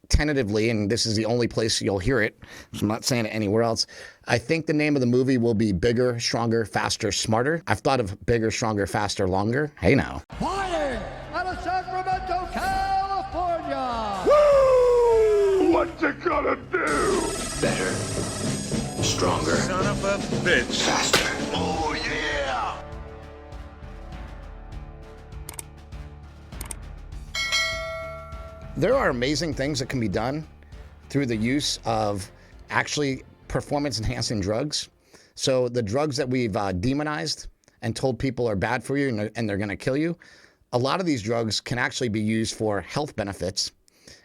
tentatively, and this is the only place you'll hear it, so I'm not saying it anywhere else, I think the name of the movie will be Bigger, Stronger, Faster, Smarter. I've thought of Bigger, Stronger, Faster, Longer. Hey now. Flying out of Sacramento, California! Woo! What you gonna do? Better. Stronger. Son of a bitch. Faster. Oh, yeah! There are amazing things that can be done through the use of actually performance-enhancing drugs. So the drugs that we've demonized and told people are bad for you and they're going to kill you, a lot of these drugs can actually be used for health benefits.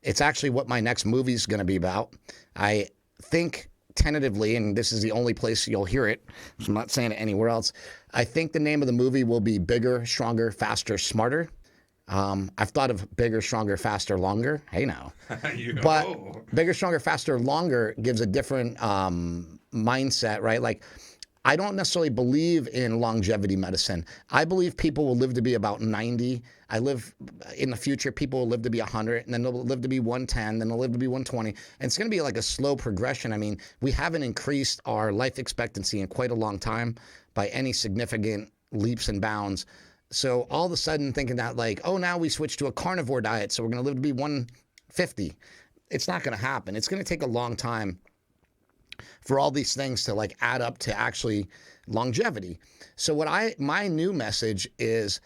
It's actually what my next movie is going to be about. I think tentatively, and this is the only place you'll hear it, so I'm not saying it anywhere else, I think the name of the movie will be Bigger, Stronger, Faster, Smarter. I've thought of Bigger, Stronger, Faster, Longer. Hey now. But Bigger, Stronger, Faster, Longer gives a different mindset, right? Like, I don't necessarily believe in longevity medicine. I believe people will live to be about 90. I live in the future, people will live to be 100, and then they'll live to be 110, then they'll live to be 120. And it's going to be like a slow progression. I mean, we haven't increased our life expectancy in quite a long time by any significant leaps and bounds. So all of a sudden thinking that like, oh, now we switch to a carnivore diet, so we're going to live to be 150. It's not going to happen. It's going to take a long time for all these things to like add up to actually longevity. So my new message is,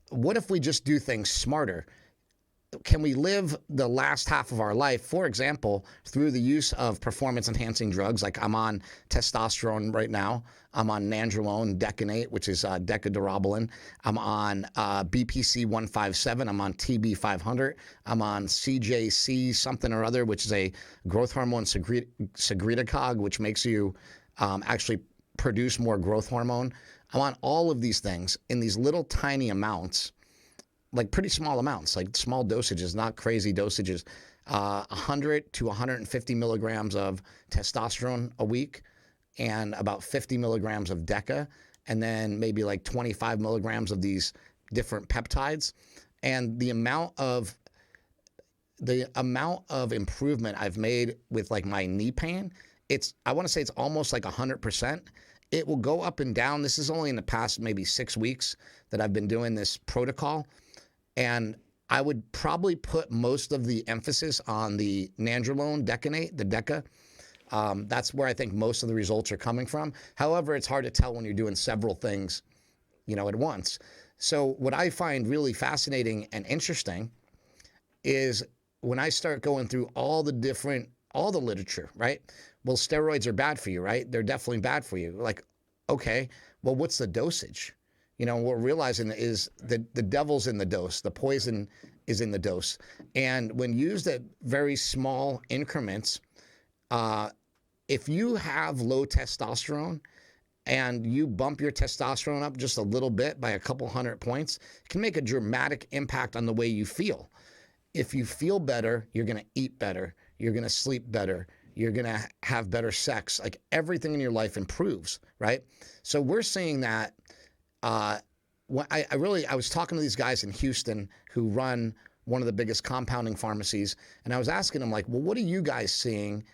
what if we just do things smarter? Can we live the last half of our life, for example, through the use of performance-enhancing drugs? Like I'm on testosterone right now. I'm on nandrolone decanate, which is decadurabolin. I'm on BPC 157. I'm on TB 500. I'm on CJC something or other, which is a growth hormone secretagogue, which makes you actually produce more growth hormone. I'm on all of these things in these little tiny amounts, like pretty small amounts, like small dosages, not crazy dosages, 100 to 150 milligrams of testosterone a week and about 50 milligrams of DECA, and then maybe like 25 milligrams of these different peptides. And the amount of improvement I've made with like my knee pain, I want to say it's almost like 100%. It will go up and down. This is only in the past maybe 6 weeks that I've been doing this protocol. And I would probably put most of the emphasis on the nandrolone decanate, the DECA. That's where I think most of the results are coming from. However, it's hard to tell when you're doing several things, at once. So what I find really fascinating and interesting is when I start going through all the literature, right? Well, steroids are bad for you, right? They're definitely bad for you. Like, okay, well, what's the dosage? What we're realizing is that the devil's in the dose. The poison is in the dose. And when used at very small increments, if you have low testosterone and you bump your testosterone up just a little bit by a couple 100 points, it can make a dramatic impact on the way you feel. If you feel better, you're going to eat better. You're going to sleep better. You're going to have better sex. Like everything in your life improves, right? So we're seeing that. I was talking to these guys in Houston who run one of the biggest compounding pharmacies, and I was asking them like, well, what are you guys seeing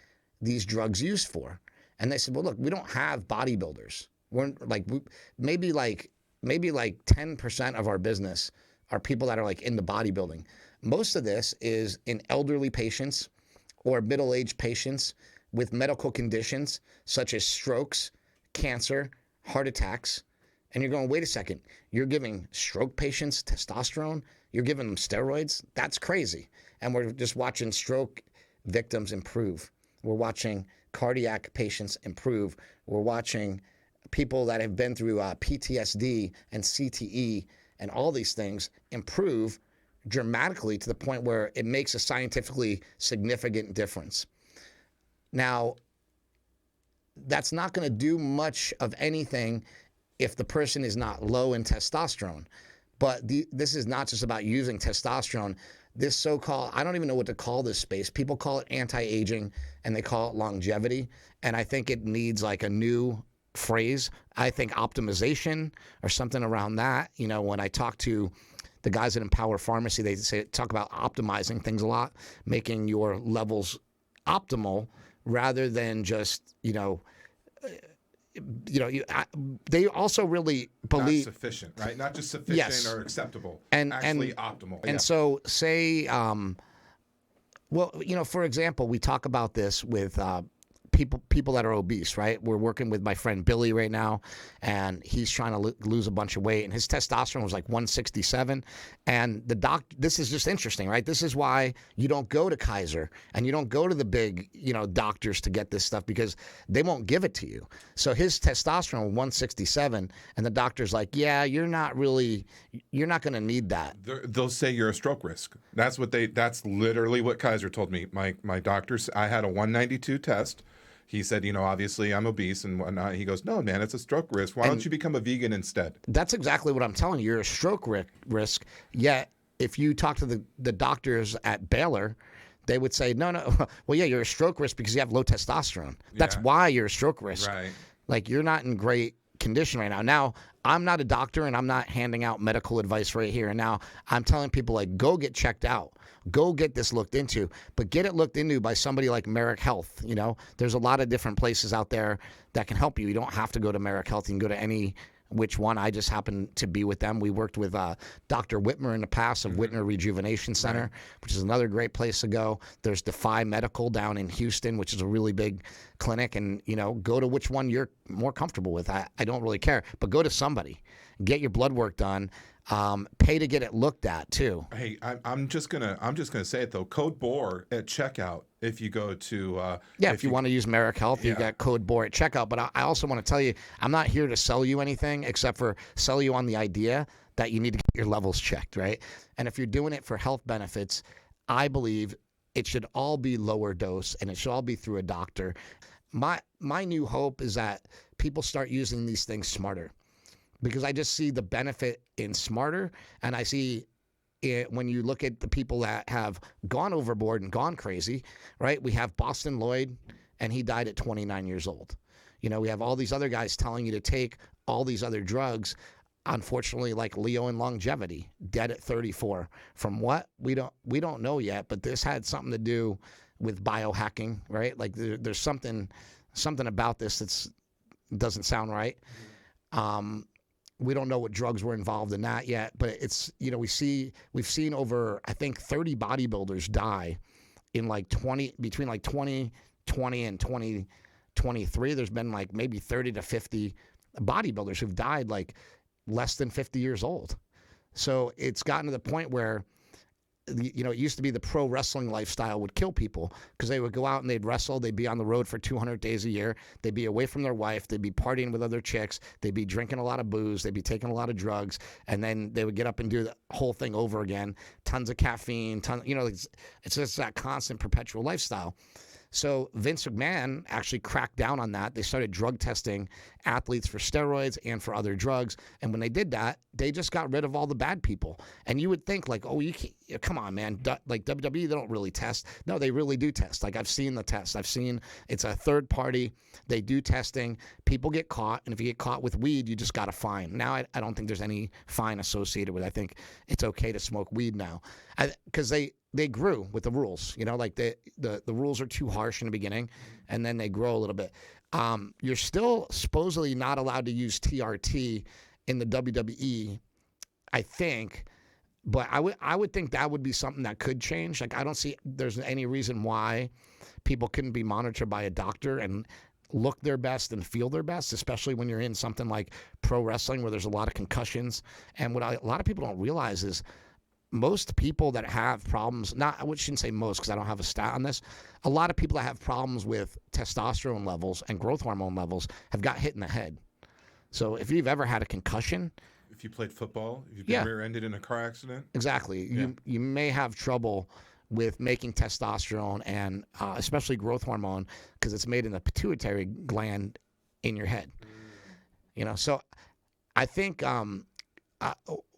these drugs used for? And they said, well, look, we don't have bodybuilders. We're like, maybe like 10% of our business are people that are like into bodybuilding. Most of this is in elderly patients or middle-aged patients with medical conditions such as strokes, cancer, heart attacks. And you're going, wait a second, you're giving stroke patients testosterone? You're giving them steroids? That's crazy. And we're just watching stroke victims improve. We're watching cardiac patients improve. We're watching people that have been through PTSD and CTE and all these things improve dramatically to the point where it makes a scientifically significant difference. Now, that's not going to do much of anything if the person is not low in testosterone. But this is not just about using testosterone. This so-called, I don't even know what to call this space. People call it anti-aging and they call it longevity. And I think it needs like a new phrase. I think optimization or something around that. When I talk to the guys at Empower Pharmacy, they talk about optimizing things a lot, making your levels optimal rather than just, they also really believe not sufficient, right? Not just sufficient Yes. or acceptable, and actually optimal. And so say, for example, we talk about this with people that are obese, right? We're working with my friend Billy right now, and he's trying to lose a bunch of weight, and his testosterone was like 167. And this is just interesting, right? This is why you don't go to Kaiser and you don't go to the big, doctors to get this stuff, because they won't give it to you. So his testosterone was 167, and the doctor's like, yeah, you're not going to need that. They'll say you're a stroke risk. That's literally what Kaiser told me. My doctors, I had a 192 test. He said, obviously I'm obese and whatnot. He goes, no, man, it's a stroke risk. Why don't you become a vegan instead? That's exactly what I'm telling you. You're a stroke risk. Yet, if you talk to the doctors at Baylor, they would say, no. Well, yeah, you're a stroke risk because you have low testosterone. That's why you're a stroke risk. Right. Like, you're not in great condition right now. Now, I'm not a doctor, and I'm not handing out medical advice right here and now. I'm telling people, like, go get checked out. Go get this looked into, but get it looked into by somebody like Merrick Health. There's a lot of different places out there that can help you. You don't have to go to Merrick Health. You can go to any which one. I just happen to be with them. We worked with Dr. Whitmer in the past of Whitmer Rejuvenation Center, which is another great place to go. There's Defy Medical down in Houston, which is a really big clinic, and go to which one you're more comfortable with. I don't really care, but go to somebody. Get your blood work done. Pay to get it looked at too. Hey, I'm just gonna say it though. Code Boar at checkout. If you go to if you want to use Merrick Health, you got Code Boar at checkout. But I also want to tell you, I'm not here to sell you anything except for sell you on the idea that you need to get your levels checked, right? And if you're doing it for health benefits, I believe it should all be lower dose and it should all be through a doctor. My new hope is that people start using these things smarter, because I just see the benefit in smarter, and I see it when you look at the people that have gone overboard and gone crazy, right? We have Boston Lloyd, and he died at 29 years old. We have all these other guys telling you to take all these other drugs. Unfortunately, like Leo in longevity, dead at 34. From what? We don't know yet, but this had something to do with biohacking, right? Like there's something about this that doesn't sound right. We don't know what drugs were involved in that yet, but it's, we've seen over, I think, 30 bodybuilders die in between 2020 and 2023. There's been like maybe 30 to 50 bodybuilders who've died like less than 50 years old. So it's gotten to the point where, it used to be the pro wrestling lifestyle would kill people because they would go out and they'd wrestle. They'd be on the road for 200 days a year. They'd be away from their wife. They'd be partying with other chicks. They'd be drinking a lot of booze. They'd be taking a lot of drugs. And then they would get up and do the whole thing over again. Tons of caffeine. It's just that constant perpetual lifestyle. So Vince McMahon actually cracked down on that. They started drug testing athletes for steroids and for other drugs. And when they did that, they just got rid of all the bad people. And you would think like, oh, you can't, come on, man. Like WWE, they don't really test. No, they really do test. Like I've seen the tests. It's a third party. They do testing. People get caught. And if you get caught with weed, you just got a fine. Now, I don't think there's any fine associated with it. I think it's okay to smoke weed now. Because they grew with the rules, like the rules are too harsh in the beginning, and then they grow a little bit. You're still supposedly not allowed to use TRT in the WWE, I think, but I would think that would be something that could change. Like I don't see there's any reason why people couldn't be monitored by a doctor and look their best and feel their best, especially when you're in something like pro wrestling where there's a lot of concussions. And what a lot of people don't realize is most people that have problems, I shouldn't say most because I don't have a stat on this, a lot of people that have problems with testosterone levels and growth hormone levels have got hit in the head. So if you've ever had a concussion. If you played football, if you've been rear-ended in a car accident. Exactly. Yeah. You may have trouble with making testosterone and especially growth hormone because it's made in the pituitary gland in your head. So I think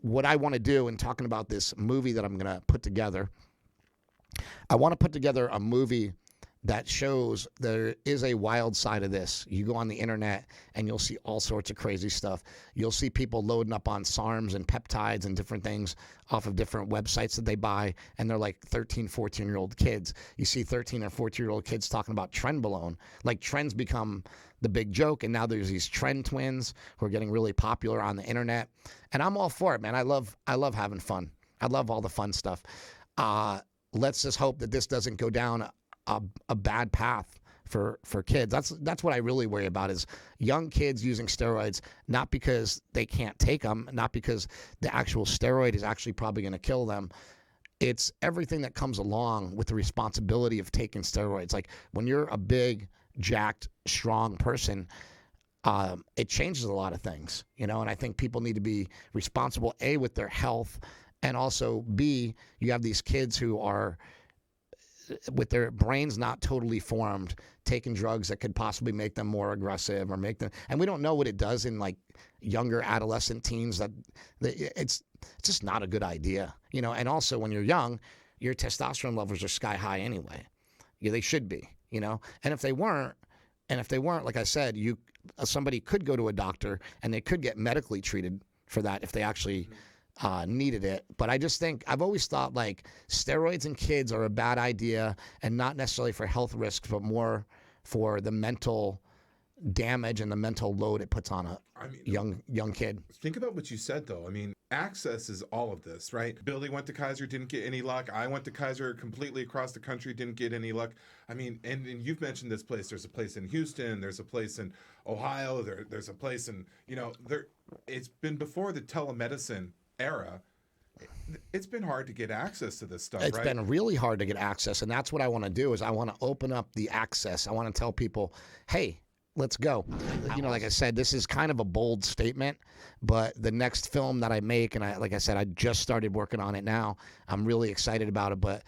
what I want to do in talking about this movie that I'm going to put together, I want to put together a movie that shows there is a wild side of this. You go on the internet and you'll see all sorts of crazy stuff. You'll see people loading up on SARMs and peptides and different things off of different websites that they buy, and they're like 13, 14-year-old kids. You see 13 or 14-year-old kids talking about trenbolone. Like, trends become the big joke, and now there's these trend twins who are getting really popular on the internet. And I'm all for it, man. I love having fun. I love all the fun stuff. Let's just hope that this doesn't go down a bad path for kids. That's what I really worry about, is young kids using steroids, not because they can't take them, not because the actual steroid is actually probably going to kill them. It's everything that comes along with the responsibility of taking steroids. Like, when you're a big, jacked, strong person, it changes a lot of things, and I think people need to be responsible, A, with their health, and also, B, you have these kids who are, with their brains not totally formed, taking drugs that could possibly make them more aggressive or make them, and we don't know what it does in like younger adolescent teens, that it's just not a good idea, and also when you're young, your testosterone levels are sky high anyway. Yeah, they should be, and if they weren't, like I said, somebody could go to a doctor and they could get medically treated for that if they actually needed it. But I just think, I've always thought like steroids in kids are a bad idea, and not necessarily for health risks, but more for the mental damage and the mental load it puts on a young kid. Think about what you said, though. I mean, access is all of this, right? Billy went to Kaiser, didn't get any luck. I went to Kaiser completely across the country, didn't get any luck. I mean, and you've mentioned this place. There's a place in Houston. There's a place in Ohio. There's a place in, it's been before the telemedicine era. It's been hard to get access to this stuff, It's right? been really hard to get access, and that's what I want to do, is I want to open up the access. I want to tell people, hey, let's go. Like I said, this is kind of a bold statement, but the next film that I make, and like I said, I just started working on it now. I'm really excited about it, but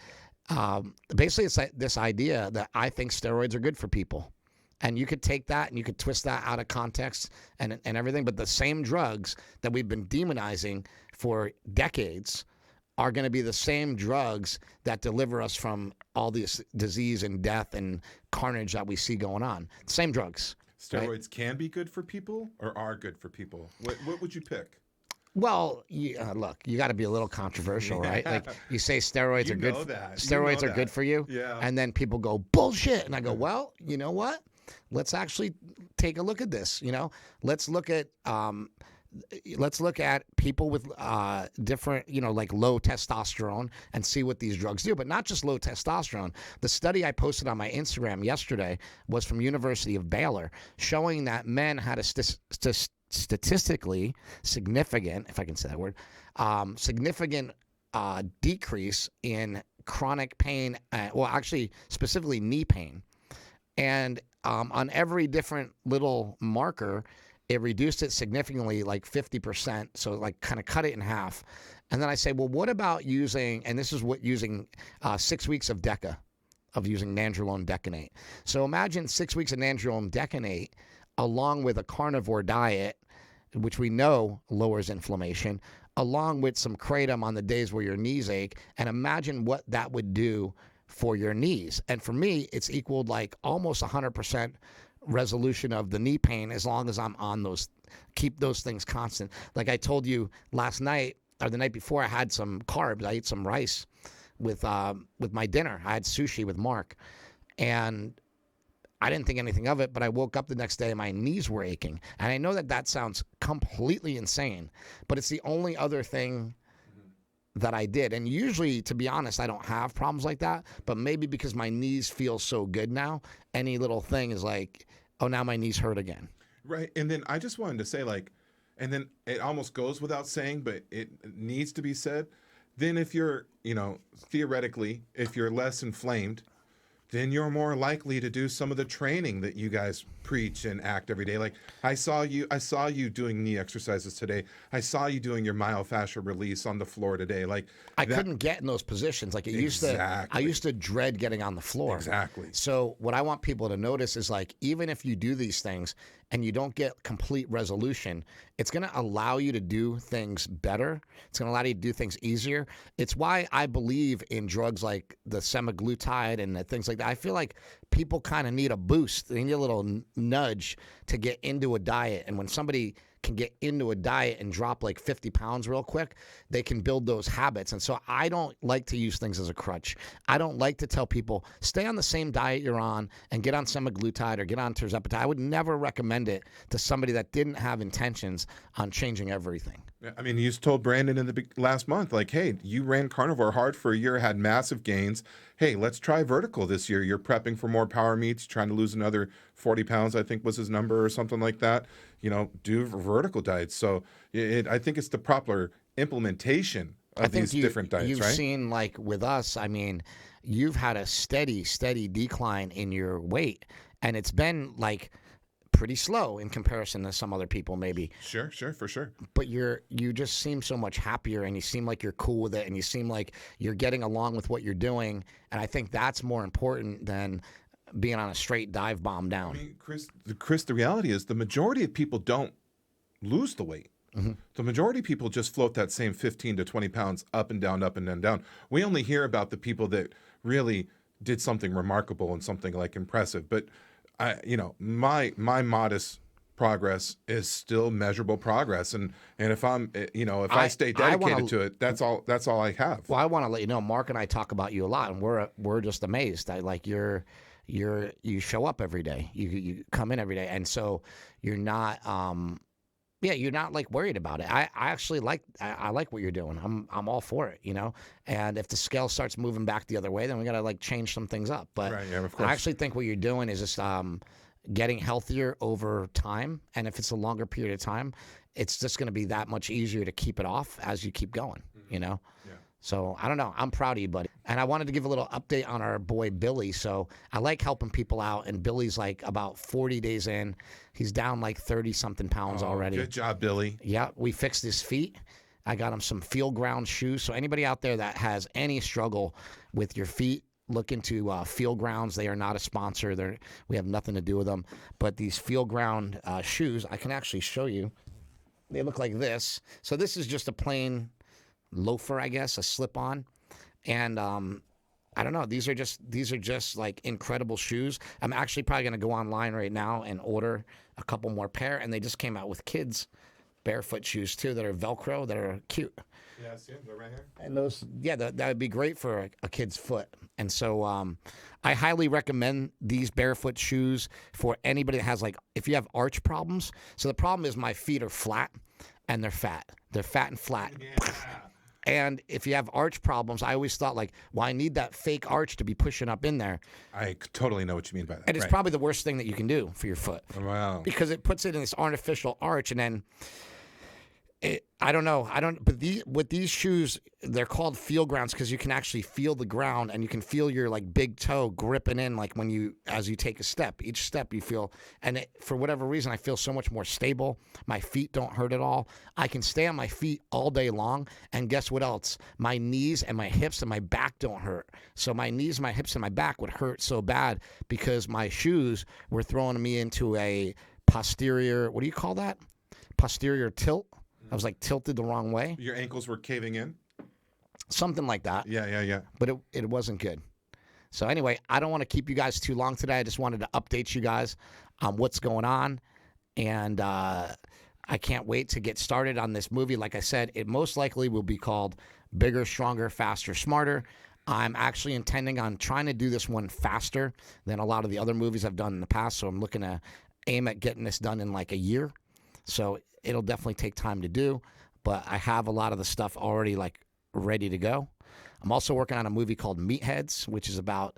basically it's like this idea that I think steroids are good for people. And you could take that and you could twist that out of context and everything, but the same drugs that we've been demonizing for decades are going to be the same drugs that deliver us from all this disease and death and carnage that we see going on. Same drugs. Steroids right? can be good for people or are good for people. What would you pick? Well, look, you got to be a little controversial, right? Like, you say steroids are good. Steroids are good for you, yeah. And then people go bullshit, and I go, well, you know what? Let's actually take a look at this. Let's look at people with different, like low testosterone, and see what these drugs do. But not just low testosterone. The study I posted on my Instagram yesterday was from University of Baylor, showing that men had a statistically significant, if I can say that word, significant decrease in chronic pain, well, actually specifically knee pain. And on every different little marker, it reduced it significantly, like 50%. So like kind of cut it in half. And then I say, well, what about using, and this is what using 6 weeks of using nandrolone decanate. So imagine 6 weeks of nandrolone decanate along with a carnivore diet, which we know lowers inflammation, along with some kratom on the days where your knees ache, and imagine what that would do for your knees. And for me, it's equaled like almost 100% resolution of the knee pain, as long as I'm on those, keep those things constant. Like I told you last night or the night before, I had some carbs. I ate some rice with my dinner. I had sushi with Mark, and I didn't think anything of it, but I woke up the next day and my knees were aching. And I know that sounds completely insane, but it's the only other thing that I did. And usually, to be honest, I don't have problems like that, but maybe because my knees feel so good now, any little thing is like, oh, now my knees hurt again. Right. And then I just wanted to say, like, and then it almost goes without saying, but it needs to be said. Then if you're, theoretically, if you're less inflamed, then you're more likely to do some of the training that you guys preach and act every day. Like I saw you doing knee exercises today. I saw you doing your myofascial release on the floor today. Like I couldn't get in those positions. Like I used to dread getting on the floor. Exactly. So what I want people to notice is, like, even if you do these things and you don't get complete resolution, it's going to allow you to do things better. It's going to allow you to do things easier. It's why I believe in drugs like the semaglutide and things like that. that. I feel like people kind of need a boost. They need a little nudge to get into a diet. And when somebody can get into a diet and drop like 50 pounds real quick, they can build those habits. And so I don't like to use things as a crutch. I don't like to tell people, stay on the same diet you're on and get on semaglutide or get on tirzepatide. I would never recommend it to somebody that didn't have intentions on changing everything. I mean, you told Brandon in the last month, like, hey, you ran carnivore hard for a year, had massive gains. Hey, let's try vertical this year. You're prepping for more power meets, trying to lose another 40 pounds, I think was his number or something like that. You know, do vertical diets. So I think it's the proper implementation of these different diets, you've right? seen, like with us, I mean, you've had a steady decline in your weight. And it's been like pretty slow in comparison to some other people maybe. Sure, for sure. But you just seem so much happier, and you seem like you're cool with it, and you seem like you're getting along with what you're doing. And I think that's more important than being on a straight dive bomb down. I mean, Chris, the reality is the majority of people don't lose the weight. Mm-hmm. The majority of people just float that same 15 to 20 pounds up and down, up and then down. We only hear about the people that really did something remarkable and something like impressive. But my modest progress is still measurable progress, and if I'm, if I stay dedicated to it, that's all I have. Well, I want to let you know, Mark and I talk about you a lot, and we're just amazed. You show up every day. You come in every day, and so you're not you're not like worried about it. I actually like what you're doing. I'm all for it, And if the scale starts moving back the other way, then we gotta like change some things up. But right, yeah, of course. I actually think what you're doing is just getting healthier over time, and if it's a longer period of time, it's just going to be that much easier to keep it off as you keep going. Yeah. So I don't know. I'm proud of you, buddy. And I wanted to give a little update on our boy Billy. So I like helping people out, and Billy's like about 40 days in. He's down like 30-something pounds already. Good job, Billy. Yeah, we fixed his feet. I got him some field ground shoes. So anybody out there that has any struggle with your feet, look into Field Grounds. They are not a sponsor. We have nothing to do with them. But these Field Ground shoes, I can actually show you. They look like this. So this is just a plain loafer, I guess, a slip-on. And I don't know. These are just like incredible shoes. I'm actually probably going to go online right now and order a couple more pair. And they just came out with kids barefoot shoes too that are Velcro, that are cute. Yeah, I see them. They're right here. And those, that would be great for a kid's foot. And so I highly recommend these barefoot shoes for anybody that has, like, if you have arch problems. So the problem is my feet are flat and they're fat. They're fat and flat. Yeah. And if you have arch problems, I always thought, like, well, I need that fake arch to be pushing up in there. I totally know what you mean by that. And it's probably the worst thing that you can do for your foot. Wow. Because it puts it in this artificial arch, and then I don't know. But with these shoes, they're called Field Grounds because you can actually feel the ground, and you can feel your like big toe gripping in, like as you take a step. Each step you feel, and for whatever reason, I feel so much more stable. My feet don't hurt at all. I can stay on my feet all day long, and guess what else? My knees and my hips and my back don't hurt. So my knees, my hips, and my back would hurt so bad because my shoes were throwing me into a posterior. What do you call that? Posterior tilt. I was like tilted the wrong way. Your ankles were caving in? Something like that. Yeah. But it wasn't good. So anyway, I don't want to keep you guys too long today. I just wanted to update you guys on what's going on. And I can't wait to get started on this movie. Like I said, it most likely will be called Bigger, Stronger, Faster, Smarter. I'm actually intending on trying to do this one faster than a lot of the other movies I've done in the past. So I'm looking to aim at getting this done in like a year. So it'll definitely take time to do, but I have a lot of the stuff already like ready to go. I'm also working on a movie called Meatheads, which is about,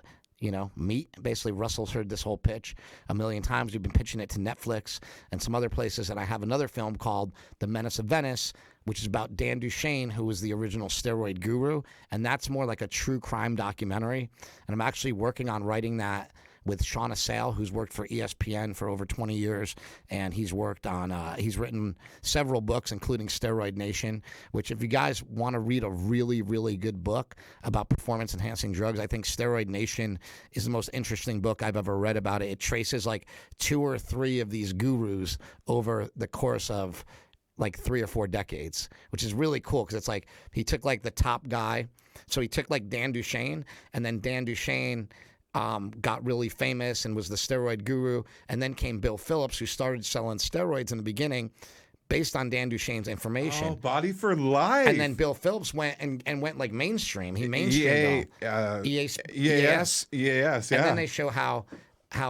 meat. Basically, Russell's heard this whole pitch a million times. We've been pitching it to Netflix and some other places. And I have another film called The Menace of Venice, which is about Dan Duchaine, who was the original steroid guru. And that's more like a true crime documentary. And I'm actually working on writing that with Sean Assail, who's worked for ESPN for over 20 years, and he's worked on, he's written several books, including Steroid Nation, which if you guys want to read a really, really good book about performance-enhancing drugs, I think Steroid Nation is the most interesting book I've ever read about it. It traces like 2 or 3 of these gurus over the course of like 3 or 4 decades, which is really cool because it's like he took like the top guy. So he took like Dan Duchaine, and then Dan Duchaine got really famous and was the steroid guru. And then came Bill Phillips, who started selling steroids in the beginning based on Dan Duchesne's information. Oh, Body for Life. And then Bill Phillips went and went like mainstream. He mainstreamed EAS, And yeah. then they show how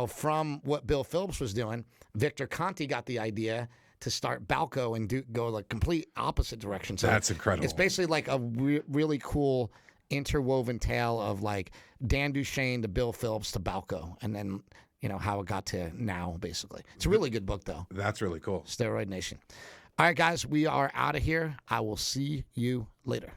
from what Bill Phillips was doing, Victor Conti got the idea to start Balco and go like complete opposite direction. So That's incredible. It's basically like a really cool interwoven tale of like Dan Duchesne to Bill Phillips to Balco, and then how it got to now. Basically, it's a really good book though. That's really cool. Steroid Nation. All right, guys, we are out of here. I will see you later.